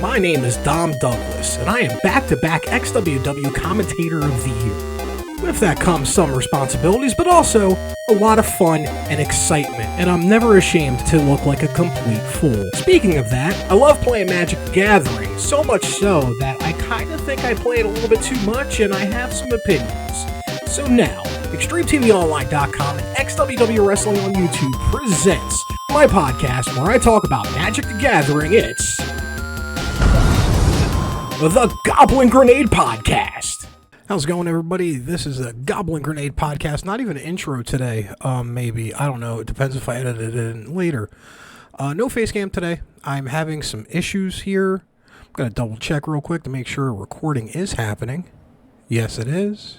My name is Dom Douglas, and I am back-to-back XWW Commentator of the Year. With that comes some responsibilities, but also a lot of fun and excitement, and I'm never ashamed to look like a complete fool. Speaking of that, I love playing Magic the Gathering, so much so that I kind of think I play it a little bit too much, and I have some opinions. So now, XtremeTVOnline.com and XWW Wrestling on YouTube presents my podcast where I talk about Magic the Gathering. It's the Goblin Grenade Podcast. How's it going, everybody? This is the Goblin Grenade Podcast. Not even an intro today, maybe. I don't know. It depends if I edit it in later. No face cam today. I'm having some issues here. I'm going to double check real quick to make sure recording is happening. Yes, it is.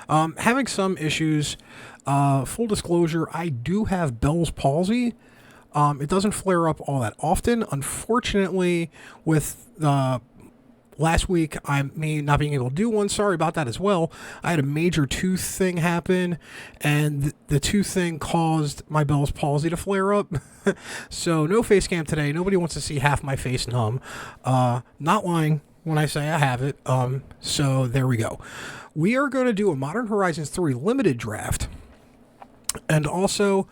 Having some issues. Full disclosure, I do have Bell's palsy. It doesn't flare up all that often. Unfortunately, with last week, me not being able to do one. Sorry about that as well. I had a major tooth thing happen, and the tooth thing caused my Bell's palsy to flare up. So no face cam today. Nobody wants to see half my face numb. Not lying when I say I have it. So there we go. We are going to do a Modern Horizons 3 limited draft, and also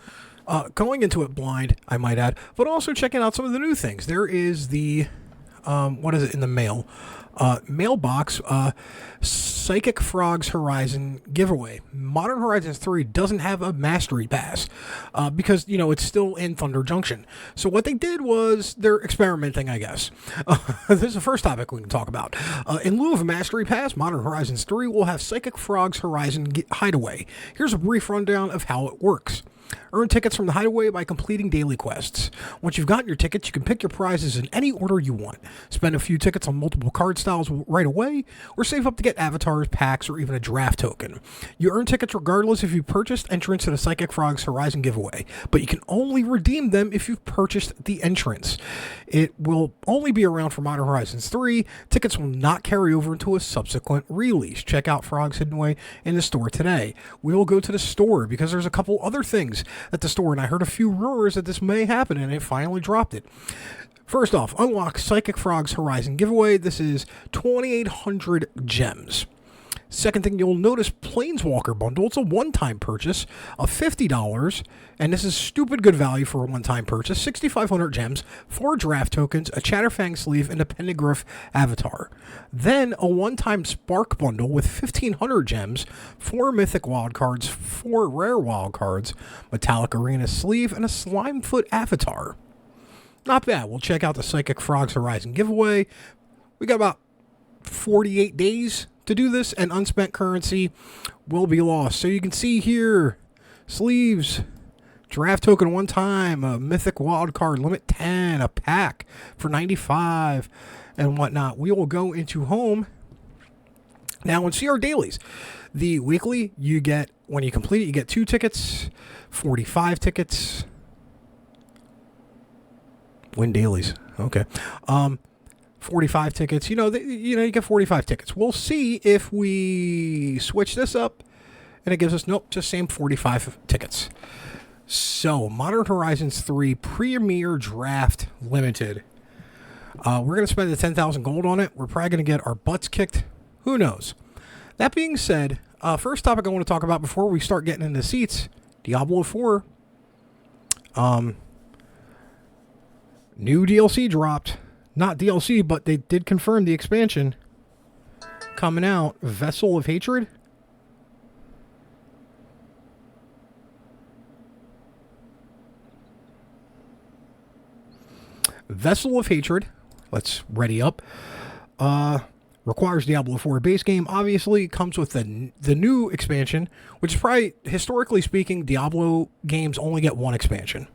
going into it blind, I might add, but also checking out some of the new things. There is the what is it in the mail? Mailbox, Psychic Frogs Horizon giveaway. Modern Horizons 3 doesn't have a Mastery Pass because, it's still in Thunder Junction. So what they did was they're experimenting, I guess. This is the first topic we can talk about. In lieu of a Mastery Pass, Modern Horizons 3 will have Psychic Frogs Horizon Hideaway. Here's a brief rundown of how it works. Earn tickets from the Hideaway by completing daily quests. Once you've gotten your tickets, you can pick your prizes in any order you want. Spend a few tickets on multiple card styles right away, or save up to get avatars, packs, or even a draft token. You earn tickets regardless if you purchased entrance to the Psychic Frogs Horizon giveaway, but you can only redeem them if you've purchased the entrance. It will only be around for Modern Horizons 3. Tickets will not carry over into a subsequent release. Check out Frogs Hidden Away in the store today. We will go to the store because there's a couple other things at the store, and I heard a few rumors that this may happen, and it finally dropped it. First off, unlock Psychic Frogs Horizon giveaway. This is 2,800 gems. Second thing you'll notice, Planeswalker bundle. It's a one-time purchase of $50, and this is stupid good value for a one-time purchase. 6,500 gems, 4 draft tokens, a Chatterfang sleeve, and a Pendigriff avatar. Then a one-time Spark bundle with 1,500 gems, 4 mythic wildcards, 4 rare wildcards, Metallic Arena sleeve, and a Slimefoot avatar. Not bad. We'll check out the Psychic Frogs Horizon giveaway. We got about 48 days to do this, and unspent currency will be lost. So you can see here, sleeves, draft token one time, a mythic wild card, limit 10, a pack for 95, and whatnot. We will go into home now and see our dailies. The weekly, you get, when you complete it, you get 2 tickets, 45 tickets. Win dailies. Okay. 45 tickets, you get 45 tickets. We'll see if we switch this up and it gives us, nope, just same 45 tickets. So, Modern Horizons 3 Premier Draft Limited. We're going to spend the 10,000 gold on it. We're probably going to get our butts kicked. Who knows? That being said, first topic I want to talk about before we start getting into seats, Diablo 4. New DLC dropped. Not DLC, but they did confirm the expansion coming out. Vessel of Hatred. Vessel of Hatred. Let's ready up. Requires Diablo 4 base game. Obviously, comes with the new expansion, which is probably, historically speaking, Diablo games only get one expansion.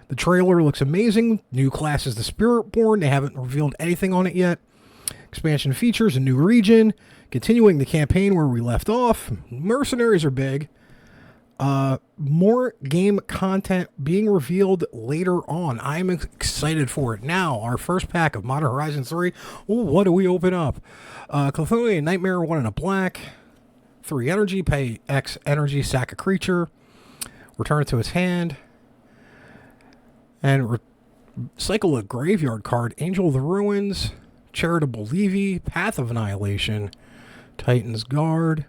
The trailer looks amazing. New class is the Spiritborn. They haven't revealed anything on it yet. Expansion features a new region. Continuing the campaign where we left off. Mercenaries are big. More game content being revealed later on. I'm excited for it. Now, our first pack of Modern Horizons 3. Ooh, what do we open up? Cthulhu Nightmare, 1 in a black. 3 energy. Pay X energy, sack a creature. Return it to its hand. And Cycle a graveyard card. Angel of the Ruins, Charitable Levy, Path of Annihilation, Titan's Guard,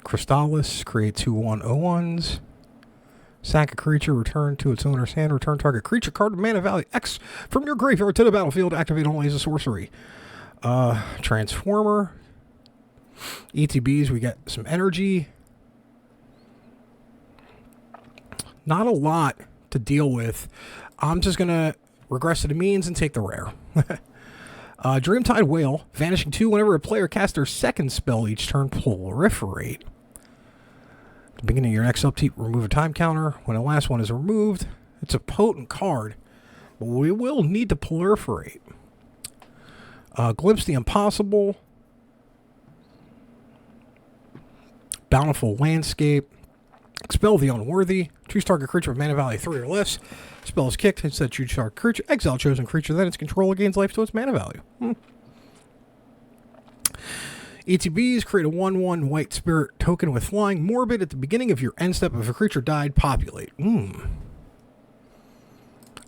Crystallis, create 2/1/01s. Sack a creature, return to its owner's hand, return target creature card with mana value X from your graveyard to the battlefield, activate only as a sorcery. Transformer. ETBs, we got some energy. Not a lot to deal with. I'm just going to regress to the means and take the rare. Dreamtide Whale, vanishing 2 whenever a player casts their second spell each turn, proliferate. At the beginning of your next upkeep, remove a time counter. When the last one is removed, it's a potent card, but we will need to proliferate. Glimpse the Impossible. Bountiful Landscape. Expel the Unworthy. Choose target creature with mana value 3 or less. Spell is kicked. Instead, choose target creature. Exile chosen creature. Then its controller gains life to its mana value. ETBs, create a 1/1 white spirit token with flying. Morbid at the beginning of your end step. If a creature died, populate. I'm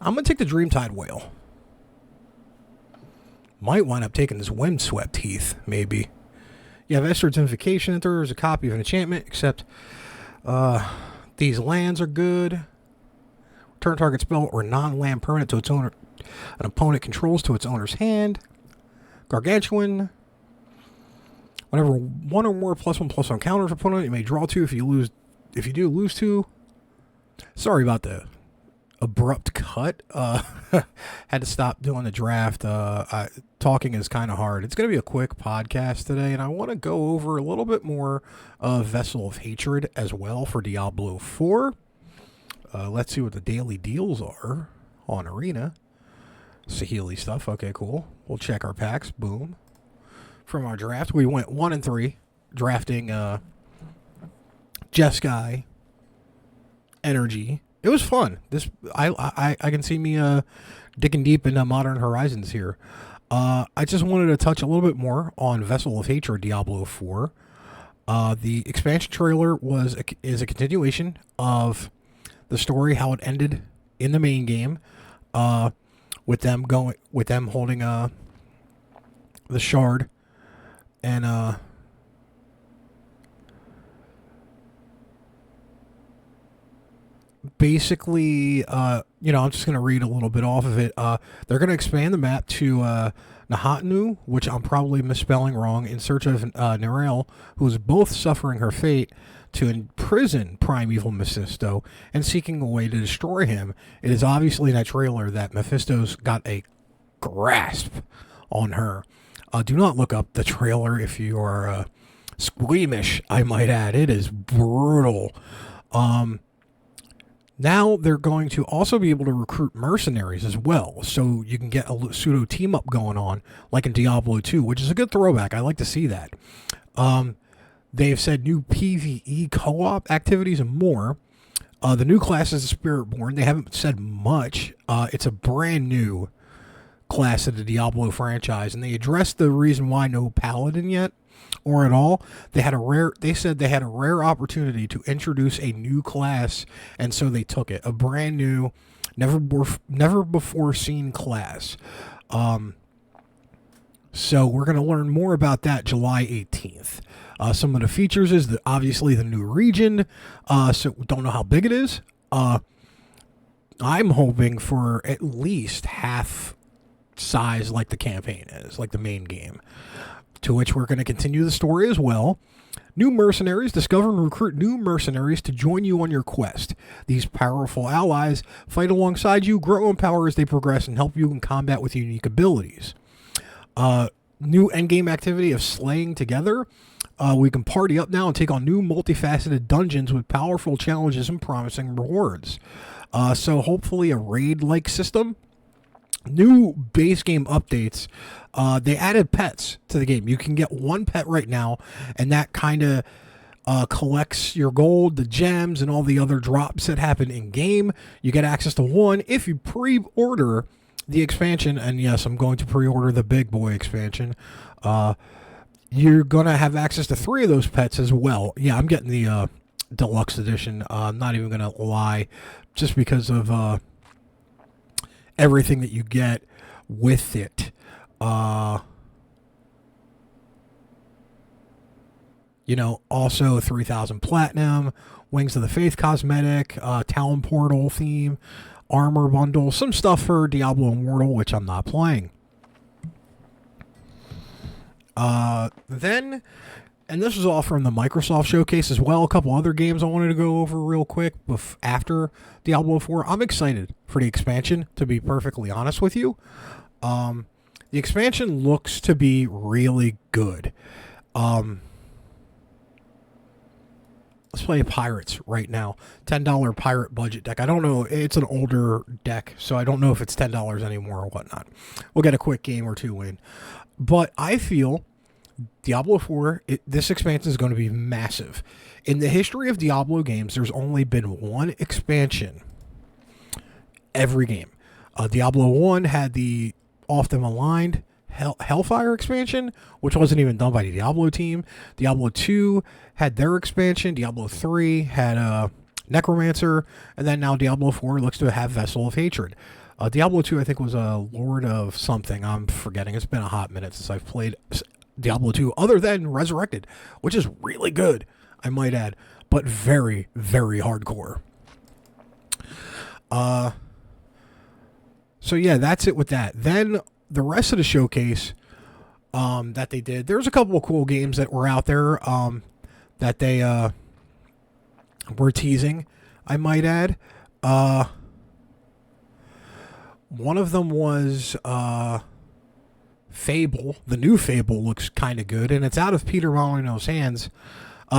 going to take the Dreamtide Whale. Might wind up taking this Windswept Heath, maybe. You have Esther's Invocation. There is a copy of an enchantment, except these lands are good. Turn target spell or non-land permanent to its owner. An opponent controls to its owner's hand. Gargantuan. Whenever one or more +1/+1 counters opponent, you may draw 2. If you do, lose 2. Sorry about the abrupt cut. Had to stop doing the draft. Talking is kind of hard. It's going to be a quick podcast today, and I want to go over a little bit more of Vessel of Hatred as well for Diablo 4. Let's see what the daily deals are on Arena. Saheeli stuff. Okay, cool. We'll check our packs. Boom. From our draft, we went 1 and 3, drafting Jeskai, Energy. It was fun. I can see me digging deep into Modern Horizons here. I just wanted to touch a little bit more on Vessel of Hatred, Diablo 4. The expansion trailer is a continuation of the story, how it ended in the main game, with them holding the shard, and basically, I'm just going to read a little bit off of it. They're going to expand the map to Nahatnu, which I'm probably misspelling wrong, in search of Nerel, who is both suffering her fate, to imprison Primeval Mephisto and seeking a way to destroy him. It is obviously in that trailer that Mephisto's got a grasp on her. Do not look up the trailer if you are squeamish, I might add. It is brutal. Now they're going to also be able to recruit mercenaries as well, so you can get a pseudo team-up going on, like in Diablo 2, which is a good throwback. I like to see that. They've said new PvE co-op activities and more. The new class is the Spiritborn. They haven't said much. It's a brand new class of the Diablo franchise, and they addressed the reason why no Paladin yet, or at all. They said they had a rare opportunity to introduce a new class, and so they took it. A brand new, never before seen class. So we're going to learn more about that July 18th. Some of the features is obviously the new region. So don't know how big it is. I'm hoping for at least half size like the campaign is, like the main game. To which we're going to continue the story as well. New mercenaries. Discover and recruit new mercenaries to join you on your quest. These powerful allies fight alongside you, grow in power as they progress, and help you in combat with unique abilities. New endgame activity of slaying together. We can party up now and take on new multifaceted dungeons with powerful challenges and promising rewards. So hopefully a raid-like system. New base game updates. They added pets to the game. You can get one pet right now, and that kind of collects your gold, the gems, and all the other drops that happen in game. You get access to one if you pre-order the expansion, and yes, I'm going to pre-order the big boy expansion. You're going to have access to 3 of those pets as well. Yeah, I'm getting the deluxe edition. I'm not even going to lie, just because of everything that you get with it. Also 3,000 Platinum, Wings of the Faith cosmetic, Talon Portal theme, armor bundle, some stuff for Diablo Immortal, which I'm not playing. Then, and this was all from the Microsoft showcase as well, a couple other games I wanted to go over real quick after Diablo 4. I'm excited for the expansion, to be perfectly honest with you. The expansion looks to be really good. Let's play Pirates right now. $10 pirate budget deck. I don't know. It's an older deck, so I don't know if it's $10 anymore or whatnot. We'll get a quick game or two in. But I feel Diablo 4, this expansion is going to be massive. In the history of Diablo games, there's only been one expansion every game. Diablo 1 had the often maligned Hellfire expansion, which wasn't even done by the Diablo team. Diablo 2 had their expansion. Diablo 3 had Necromancer. And then now Diablo 4 looks to have Vessel of Hatred. Diablo 2, I think, was a Lord of something. I'm forgetting. It's been a hot minute since I've played Diablo 2, other than Resurrected, which is really good, I might add, but very, very hardcore. So yeah, that's it with that. Then the rest of the showcase that they did, there's a couple of cool games that were out there that they were teasing, I might add. One of them was Fable. The new Fable looks kind of good, and it's out of Peter Molyneux's hands.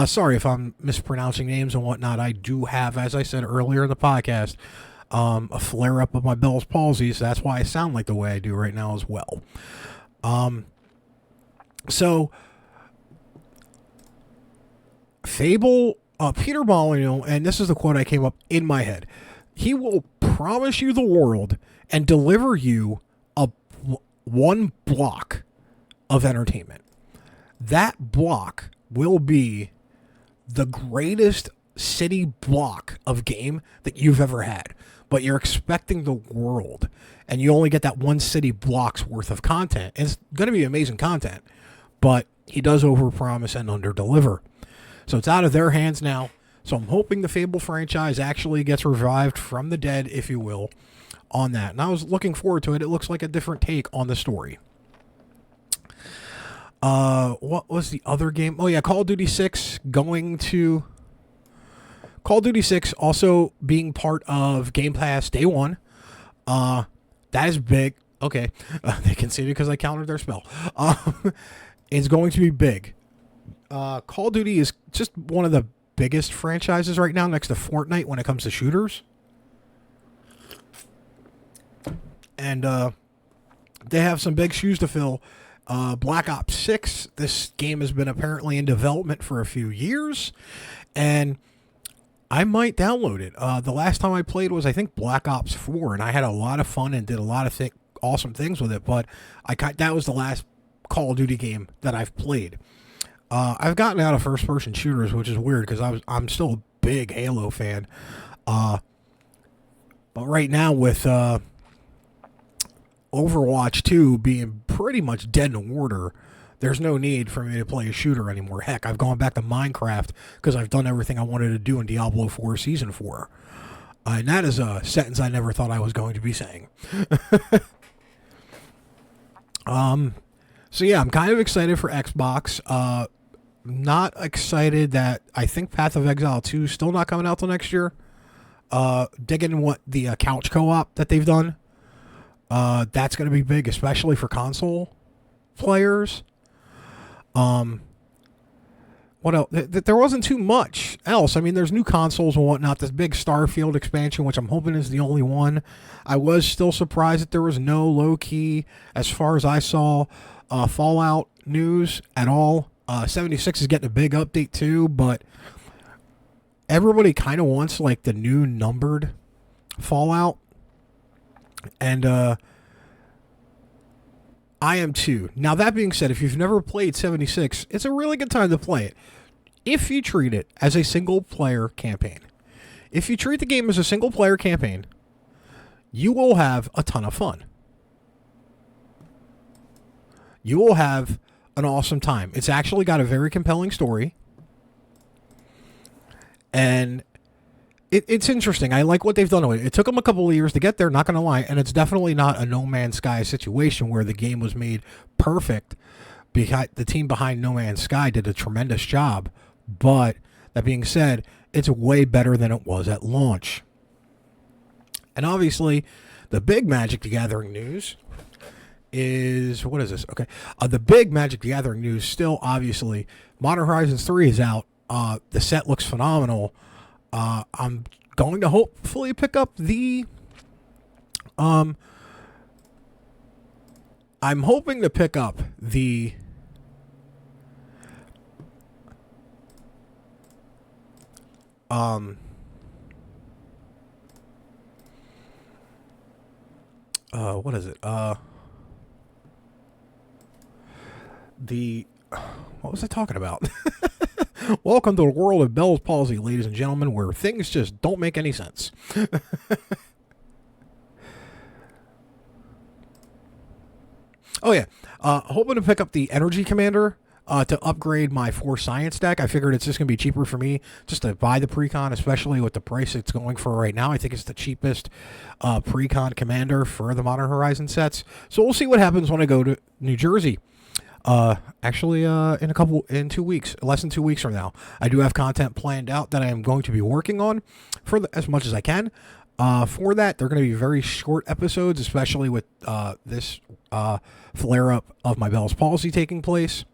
Sorry if I'm mispronouncing names and whatnot. I do have, as I said earlier in the podcast, a flare-up of my Bell's palsy, so that's why I sound like the way I do right now as well. So, Fable, Peter Molyneux, and this is the quote I came up in my head, he will promise you the world and deliver you one block of entertainment. That block will be the greatest city block of game that you've ever had. But you're expecting the world, and you only get that one city block's worth of content. It's going to be amazing content, but he does overpromise and underdeliver. So it's out of their hands now. So I'm hoping the Fable franchise actually gets revived from the dead, if you will, on that. And I was looking forward to it. It looks like a different take on the story. What was the other game? Oh yeah, Call of Duty 6 Call of Duty 6 also being part of Game Pass day one. That is big. Okay. They conceded because I countered their spell. It's going to be big. Call of Duty is just one of the biggest franchises right now next to Fortnite when it comes to shooters. And they have some big shoes to fill. Black Ops 6, this game has been apparently in development for a few years, and I might download it. The last time I played was, I think, Black Ops 4, and I had a lot of fun and did a lot of awesome things with it, but that was the last Call of Duty game that I've played. I've gotten out of first-person shooters, which is weird because I'm still a big Halo fan. But right now with Overwatch 2 being pretty much dead in the water, there's no need for me to play a shooter anymore. Heck, I've gone back to Minecraft because I've done everything I wanted to do in Diablo 4 Season 4. And that is a sentence I never thought I was going to be saying. So yeah, I'm kind of excited for Xbox. Not excited that I think Path of Exile 2 is still not coming out till next year. Digging what the couch co-op that they've done. That's going to be big, especially for console players. What else? There wasn't too much else. I mean, there's new consoles and whatnot. This big Starfield expansion, which I'm hoping is the only one. I was still surprised that there was no low-key, as far as I saw, Fallout news at all. 76 is getting a big update too, but everybody kind of wants like the new numbered Fallout. And I am too. Now, that being said, if you've never played 76, it's a really good time to play it. If you treat it as a single-player campaign. If you treat the game as a single-player campaign, you will have a ton of fun. You will have an awesome time. It's actually got a very compelling story. And it's interesting. I like what they've done with it. It took them a couple of years to get there, not going to lie. And it's definitely not a No Man's Sky situation where the game was made perfect. The team behind No Man's Sky did a tremendous job. But that being said, it's way better than it was at launch. And obviously, the big Magic the Gathering news is, what is this? Okay. The big Magic the Gathering news still, obviously, Modern Horizons 3 is out. The set looks phenomenal. I'm going to hopefully pick up the... I'm hoping to pick up the... what is it? What was I talking about? Welcome to the world of Bell's palsy, ladies and gentlemen, where things just don't make any sense. Oh, yeah. Hoping to pick up the Energy Commander to upgrade my 4 Science deck. I figured it's just going to be cheaper for me just to buy the Precon, especially with the price it's going for right now. I think it's the cheapest Precon Commander for the Modern Horizon sets. So we'll see what happens when I go to New Jersey. Actually, in 2 weeks, less than 2 weeks from now, I do have content planned out that I am going to be working on as much as I can. For that, they're going to be very short episodes, especially with this flare-up of my Bell's palsy taking place.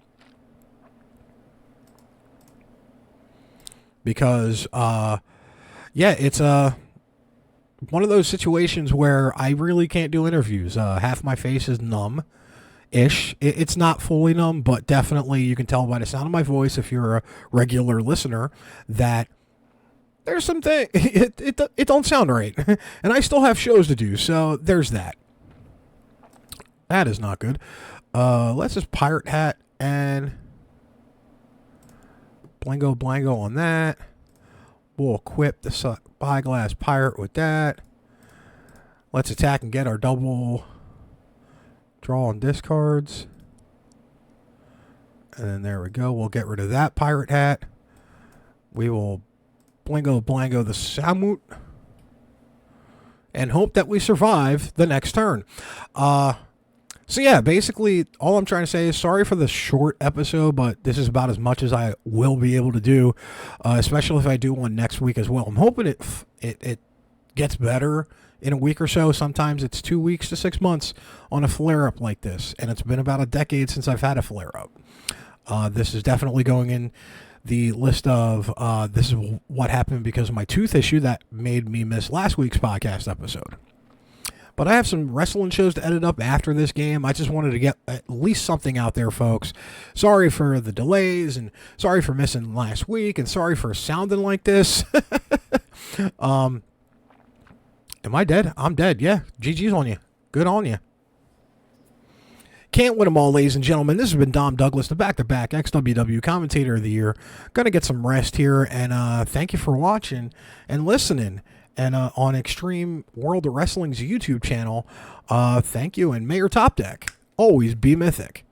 Because, it's one of those situations where I really can't do interviews. Half my face is numb-ish. It's not fully numb, but definitely you can tell by the sound of my voice, if you're a regular listener, that there's something, it don't sound right. And I still have shows to do, so there's that. That is not good. Let's just pirate hat and blango on that. We'll equip the Spyglass Pirate with that. Let's attack and get our double draw on discards. And then there we go. We'll get rid of that pirate hat. We will blango the Samut. And hope that we survive the next turn. So yeah, basically all I'm trying to say is sorry for the short episode, but this is about as much as I will be able to do, especially if I do one next week as well. I'm hoping it gets better in a week or so. Sometimes it's 2 weeks to 6 months on a flare-up like this, and it's been about a decade since I've had a flare-up. This is definitely going in the list of this is what happened because of my tooth issue that made me miss last week's podcast episode. But I have some wrestling shows to edit up after this game. I just wanted to get at least something out there, folks. Sorry for the delays, and sorry for missing last week, and sorry for sounding like this. Am I dead? I'm dead, yeah. GG's on you. Good on you. Can't win them all, ladies and gentlemen. This has been Dom Douglas, the back-to-back XWW Commentator of the Year. Gonna get some rest here, and thank you for watching and listening. And on Xtreme World of Wrestling's YouTube channel, thank you, and may your top deck always be mythic.